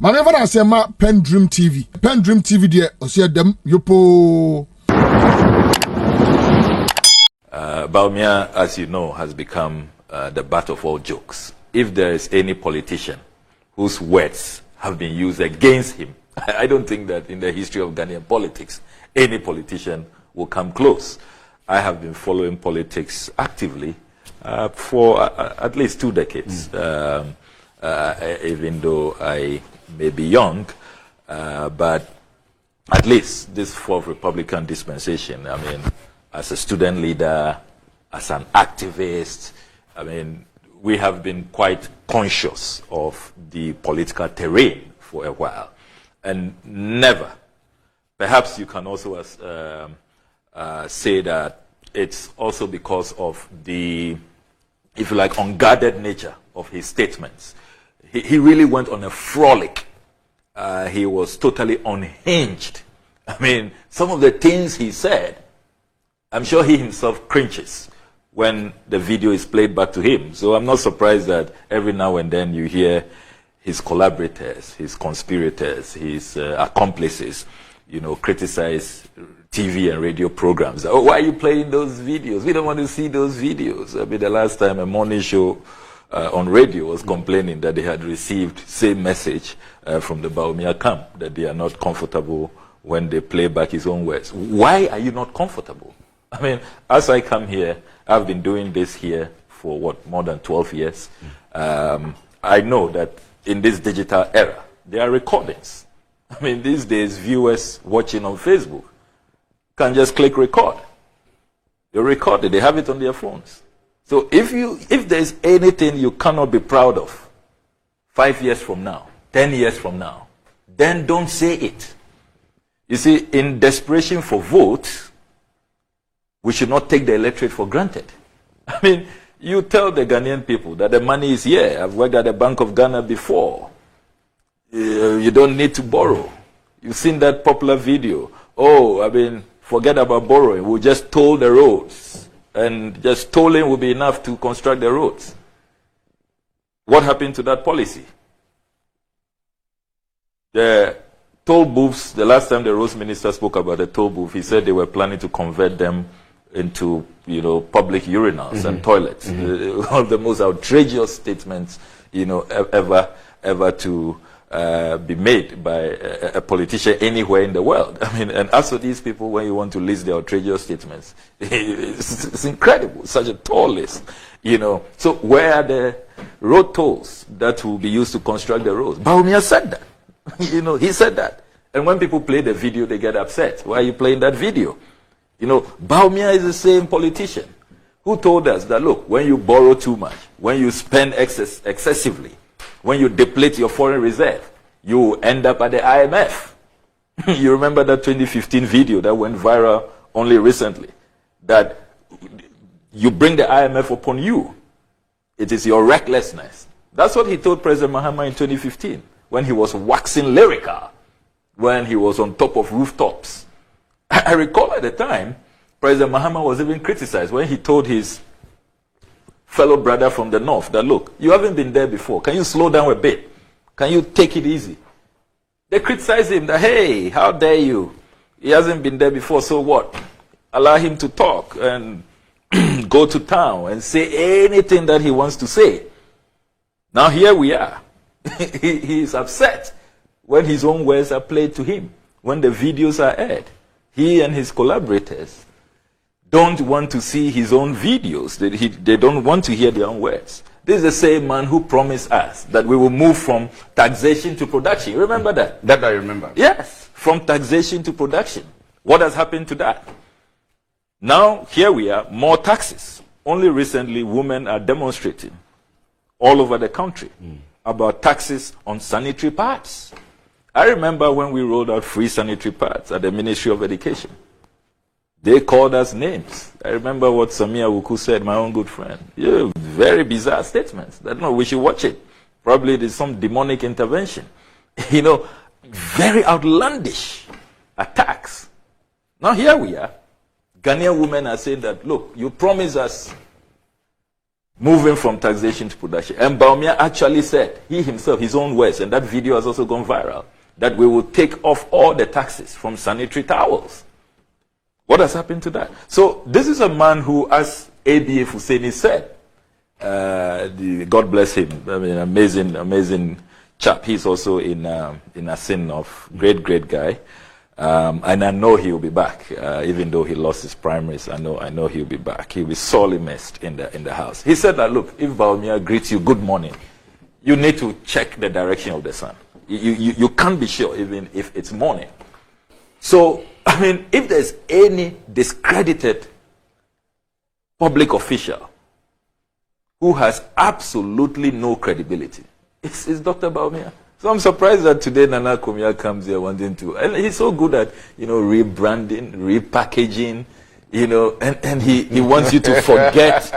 Manever I say ma PENDREAM TV. PENDREAM TV there, I see them yopo. Bawumia, as you know, has become the butt of all jokes. If there is any politician whose words have been used against him, I don't think that in the history of Ghanaian politics, any politician will come close. I have been following politics actively for at least 2 decades, even though I may be young, but at least this fourth Republican dispensation, I mean, as a student leader, as an activist, I mean, we have been quite conscious of the political terrain for a while. And never, perhaps you can also say that it's also because of the, if you like, unguarded nature of his statements. He really went on a frolic. He was totally unhinged. I mean, some of the things he said, I'm sure he himself cringes when the video is played back to him. So I'm not surprised that every now and then you hear his collaborators, his conspirators, his accomplices, you know, criticize TV and radio programs. Oh, why are you playing those videos? We don't want to see those videos. I mean, the last time a morning show on radio was complaining that they had received same message from the Bawumia camp, that they are not comfortable when they play back his own words. Why are you not comfortable? I mean, as I come here, I've been doing this here for what, more than 12 years. I know that in this digital era, there are recordings. I mean, these days, viewers watching on Facebook can just click record. They record it, they have it on their phones. So if there's anything you cannot be proud of 5 years from now, 10 years from now, then don't say it. You see, in desperation for votes, we should not take the electorate for granted. I mean, you tell the Ghanaian people that the money is here. I've worked at the Bank of Ghana before. You don't need to borrow. You've seen that popular video. Oh, I mean, forget about borrowing. We'll just toll the roads. And just tolling will be enough to construct the roads. What happened to that policy? The toll booths, the last time the roads minister spoke about the toll booth, he said they were planning to convert them into, you know, public urinals and toilets. One of the most outrageous statements, you know, ever to be made by a politician anywhere in the world. I mean, and as for these people, when you want to list their outrageous statements, it's incredible, such a tall list, you know. So where are the road tolls that will be used to construct the roads? Bawumia said that. You know, he said that. And when people play the video, they get upset. Why are you playing that video? You know, Bawumia is the same politician who told us that, look, when you borrow too much, when you spend excessively, when you deplete your foreign reserve, you end up at the IMF. You remember that 2015 video that went viral only recently, that you bring the IMF upon you. It is your recklessness. That's what he told President Mahama in 2015, when he was waxing lyrical, when he was on top of rooftops. I recall at the time, President Mahama was even criticized when he told his fellow brother from the north that, look, you haven't been there before. Can you slow down a bit? Can you take it easy? They criticized him that, hey, how dare you? He hasn't been there before, so what? Allow him to talk and go to town and say anything that he wants to say. Now here we are. He is upset when his own words are played to him, when the videos are aired. He and his collaborators don't want to see his own videos. They don't want to hear their own words. This is the same man who promised us that we will move from taxation to production. You remember that? That I remember. Yes, from taxation to production. What has happened to that? Now, here we are, more taxes. Only recently, women are demonstrating all over the country about taxes on sanitary pads. I remember when we rolled out free sanitary pads at the Ministry of Education. They called us names. I remember what Samia Wuku said, my own good friend. Yeah, very bizarre statements. I don't know, we should watch it. Probably there's some demonic intervention. You know, very outlandish attacks. Now here we are. Ghanaian women are saying that, look, you promised us moving from taxation to production. And Bawumia actually said, he himself, his own words, and that video has also gone viral, that we will take off all the taxes from sanitary towels. What has happened to that? So this is a man who, as ABF Husseini said, God bless him, I mean, amazing chap. He's also in a sin of great guy. And I know he'll be back, even though he lost his primaries. I know he'll be back. He'll be sorely missed in the house. He said that, look, if Bawumia greets you good morning, you need to check the direction of the sun. You can't be sure even if it's morning. So, I mean, if there's any discredited public official who has absolutely no credibility, it's Dr. Bawumia. So I'm surprised that today Nana Kumia comes here wanting to, and he's so good at, rebranding, repackaging, and he wants you to forget,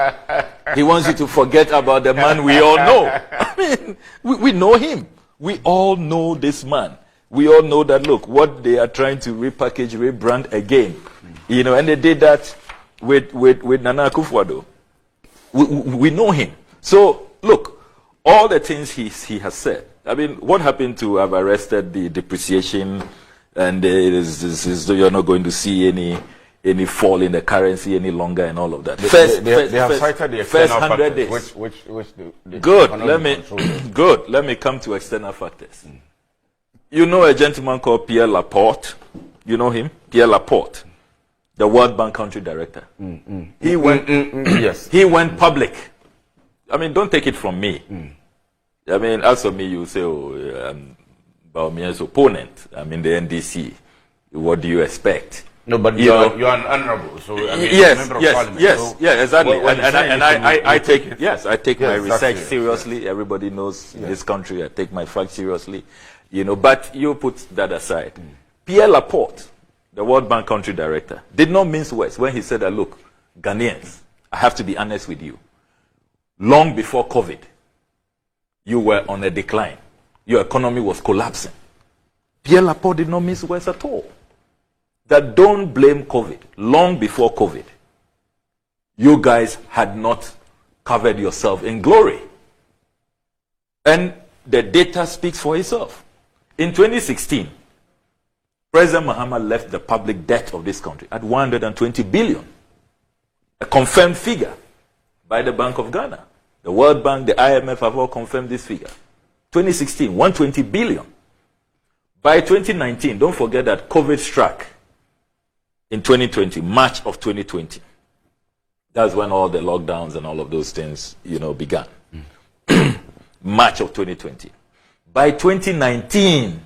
he wants you to forget about the man we all know. I mean, we know him. We all know this man. We all know that, look, what they are trying to repackage, rebrand again, and they did that with Nana Akufo-Addo. We know him. So, look, all the things he has said. I mean, what happened to have arrested the depreciation, and you're not going to see any fall in the currency any longer and all of that. They have cited the external factors, which Good. Let me come to external factors. You know a gentleman called Pierre Laporte. You know him? Pierre Laporte, the World Bank country director. He went public. I mean, don't take it from me. I mean, as for me, you say, Bawumia's opponent. I mean, the NDC. What do you expect? No, but you're an honorable, so I mean, yes, member of parliament. Exactly. I take my research seriously. Everybody knows in this country I take my facts seriously. But you put that aside. Pierre Laporte, the World Bank country director, did not mince words when he said that, look, Ghanaians, I have to be honest with you. Long before COVID, you were on a decline. Your economy was collapsing. Pierre Laporte did not mince words at all. That don't blame COVID. Long before COVID, you guys had not covered yourself in glory. And the data speaks for itself. In 2016, President Mahama left the public debt of this country at 120 billion. A confirmed figure by the Bank of Ghana. The World Bank, the IMF have all confirmed this figure. 2016, 120 billion. By 2019, don't forget that COVID struck in 2020, March of 2020. That's when all the lockdowns and all of those things, began. March of 2020. By 2019,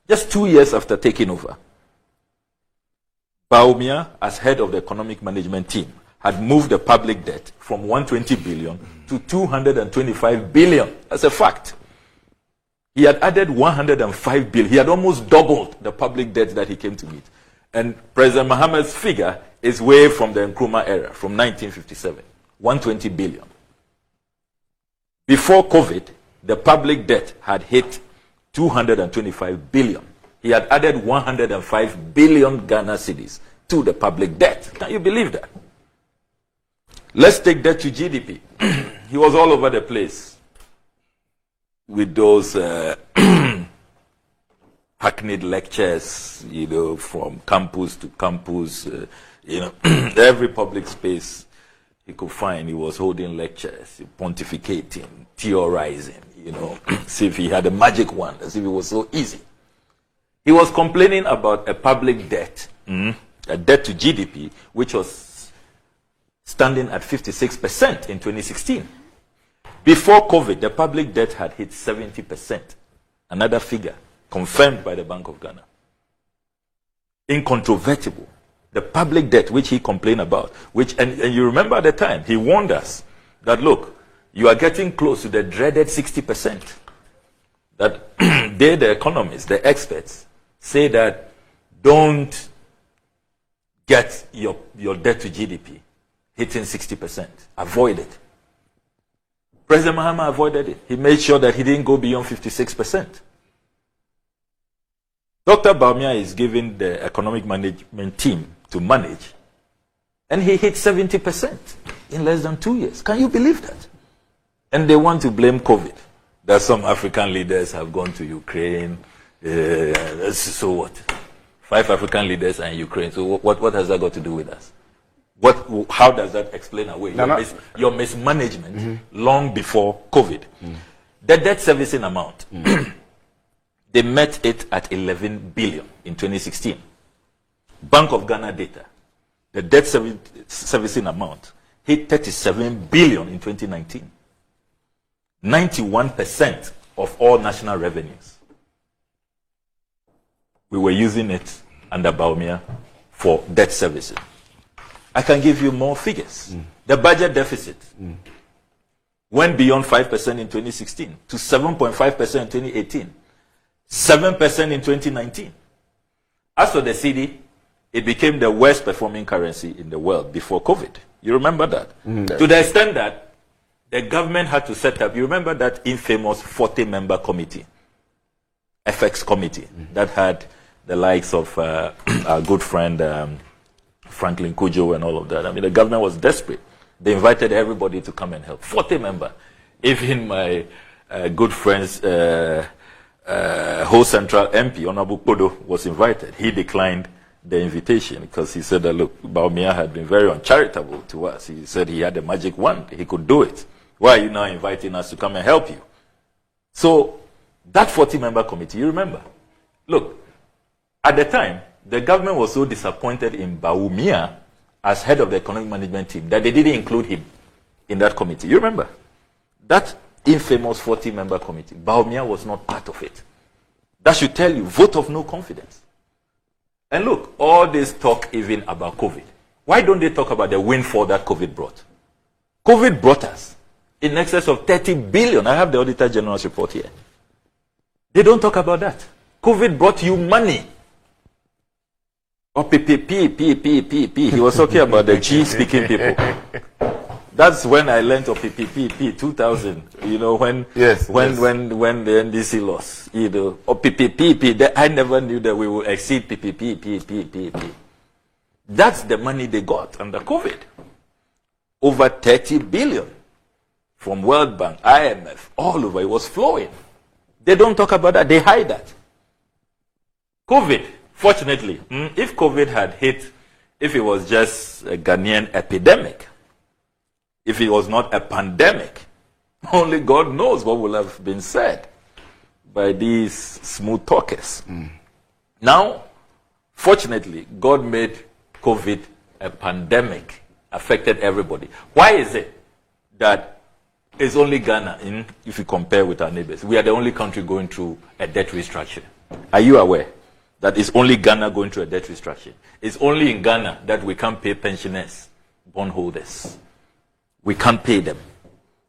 just 2 years after taking over, Bawumia, as head of the economic management team, had moved the public debt from 120 billion to 225 billion. That's a fact. He had added 105 billion. He had almost doubled the public debt that he came to meet. And President Mahama's figure is way from the Nkrumah era, from 1957, 120 billion. Before COVID, the public debt had hit 225 billion. He had added 105 billion Ghana cedis to the public debt. Can you believe that? Let's take debt to GDP. He was all over the place with those hackneyed lectures, from campus to campus, every public space he could find, he was holding lectures, pontificating, theorizing, see if he had a magic wand, as if it was so easy. He was complaining about a public debt, a debt to GDP, which was standing at 56% in 2016. Before COVID, the public debt had hit 70%, another figure confirmed by the Bank of Ghana. Incontrovertible. The public debt, which he complained about, and you remember at the time, he warned us that, look, you are getting close to the dreaded 60%. That the economists, the experts, say that don't get your debt to GDP hitting 60%. Avoid it. President Mahama avoided it. He made sure that he didn't go beyond 56%. Dr. Bawumia is given the economic management team to manage, and he hit 70% in less than 2 years. Can you believe that? And they want to blame COVID. That some African leaders have gone to Ukraine. So what? 5 African leaders and Ukraine. So what has that got to do with us? How does that explain away your mismanagement long before COVID? The debt servicing amount, they met it at 11 billion in 2016. Bank of Ghana data, the debt servicing amount hit 37 billion in 2019. 91% of all national revenues. We were using it under Bawumia for debt servicing. I can give you more figures. The budget deficit went beyond 5% in 2016 to 7.5% in 2018, 7% in 2019. As for the cedi, it became the worst performing currency in the world before COVID. You remember that? To the extent that the government had to set up, you remember that infamous 40-member committee, FX committee, that had the likes of our good friend Franklin Kujo and all of that. I mean, the government was desperate. They invited everybody to come and help. 40-member. Even my good friend's whole central MP, Honorable Podo, was invited. He declined the invitation because he said that, look, Bawumia had been very uncharitable to us. He said he had a magic wand. He could do it. Why are you now inviting us to come and help you? So that 40-member committee, you remember? Look, at the time, the government was so disappointed in Bawumia as head of the economic management team that they didn't include him in that committee. You remember? That infamous 40-member committee, Bawumia was not part of it. That should tell you, vote of no confidence. And look, all this talk even about COVID. Why don't they talk about the windfall that COVID brought? COVID brought us in excess of 30 billion. I have the Auditor General's report here. They don't talk about that. COVID brought you money. Or PPP. He was talking about the G-speaking people. That's when I learned of PPP, 2000. You know, when the NDC lost. You know, or PPP. I never knew that we would exceed PPP. That's the money they got under COVID. Over 30 billion from World Bank, IMF, all over. It was flowing. They don't talk about that. They hide that. COVID. Fortunately, if COVID had hit, if it was just a Ghanaian epidemic, if it was not a pandemic, only God knows what would have been said by these smooth talkers. Now, fortunately, God made COVID a pandemic, affected everybody. Why is it that it's only Ghana, if you compare with our neighbors, we are the only country going through a debt restructuring? Are you aware that it's only Ghana going through a debt restructuring? It's only in Ghana that we can't pay pensioners, bondholders. We can't pay them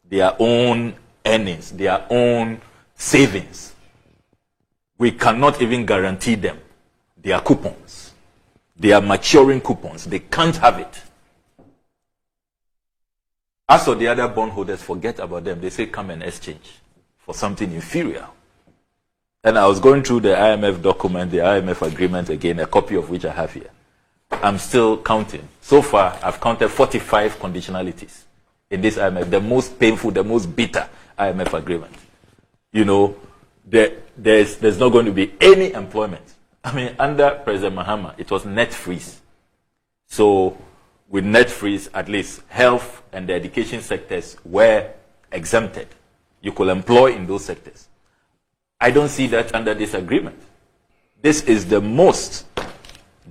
their own earnings, their own savings. We cannot even guarantee them their coupons. They are maturing coupons. They can't have it. As for the other bondholders, forget about them. They say come and exchange for something inferior. And I was going through the IMF document, the IMF agreement again, a copy of which I have here. I'm still counting. So far, I've counted 45 conditionalities in this IMF, the most painful, the most bitter IMF agreement. You know, there's not going to be any employment. I mean, under President Mahama, it was net freeze. So with net freeze, at least health and the education sectors were exempted. You could employ in those sectors. I don't see that under this agreement. This is the most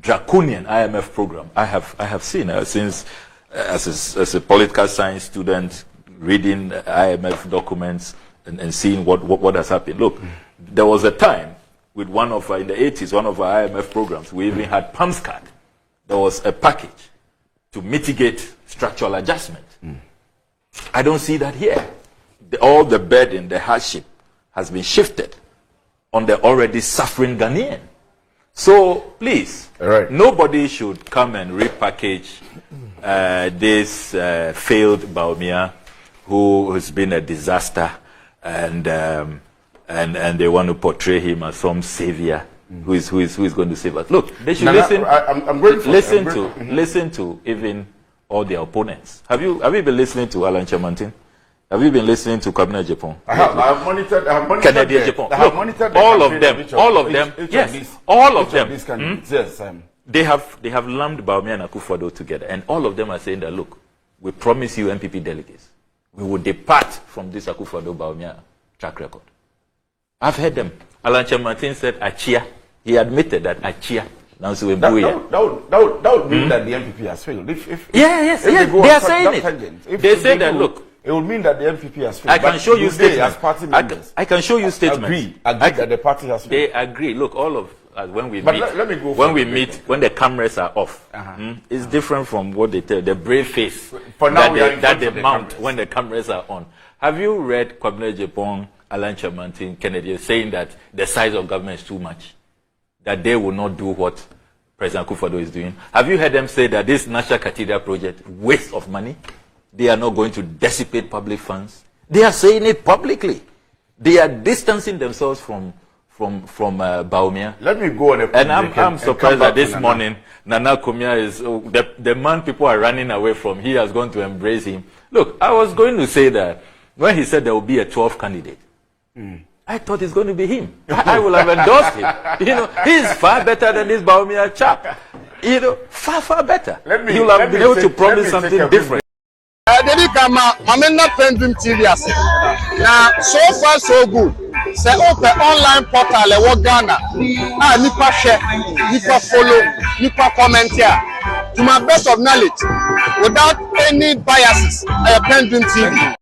draconian IMF program I have seen since, as a political science student, reading IMF documents and seeing what has happened. Look, there was a time with one of in the 80s, one of our IMF programs, we even had PAMS card. There was a package to mitigate structural adjustment. I don't see that here. All the burden, the hardship has been shifted on the already suffering Ghanaian. So please, nobody should come and repackage this failed Bawumia, who has been a disaster, and they want to portray him as some savior who is going to save us. Look, they should listen to even all their opponents. Have you been listening to Alan Chamantin? Have you been listening to Cabinet Japan? I have monitored. Canadian Japan. I have monitored all of them. Yes, all of them. Yes, they have lumped Bawumia and Akufo-Addo together, and all of them are saying that, look, we promise you MPP delegates, we will depart from this Akufo-Addo Bawumia track record. I've heard them. Alan Martin said Achia. He admitted that Achia. Now so that would mean that the MPP has failed. If they are saying it. They say that, look, it would mean that the MPP has failed. I can show you statements. As party members, I can show you statements. Agree that the party has failed. They agree. Look, all of when we but meet, let me go when the cameras are off, it's different from what they tell the brave face for now that they mount when the cameras are on. Have you read Cabinet Japan, Alan Martin, Kennedy saying that the size of government is too much, that they will not do what President Akufo-Addo is doing? Have you heard them say that this National Cathedral project waste of money? They are not going to dissipate public funds. They are saying it publicly. They are distancing themselves from Bawumia. Let me go on a and I'm surprised that this morning Nana Kumia is the man people are running away from. He has gone to embrace him. Look, I was going to say that when he said there will be a 12th candidate, I thought it's going to be him. I will have endorsed him. You know, he is far better than this Bawumia chap. You know, far better. He will have been able to promise something different. Dedi kama mamena PENDREAM TV ase. Na so far so good. Say open online portal e wo Ghana. Nipa share, nipa follow, nipa comment here. To my best of knowledge, without any biases, PENDREAM TV.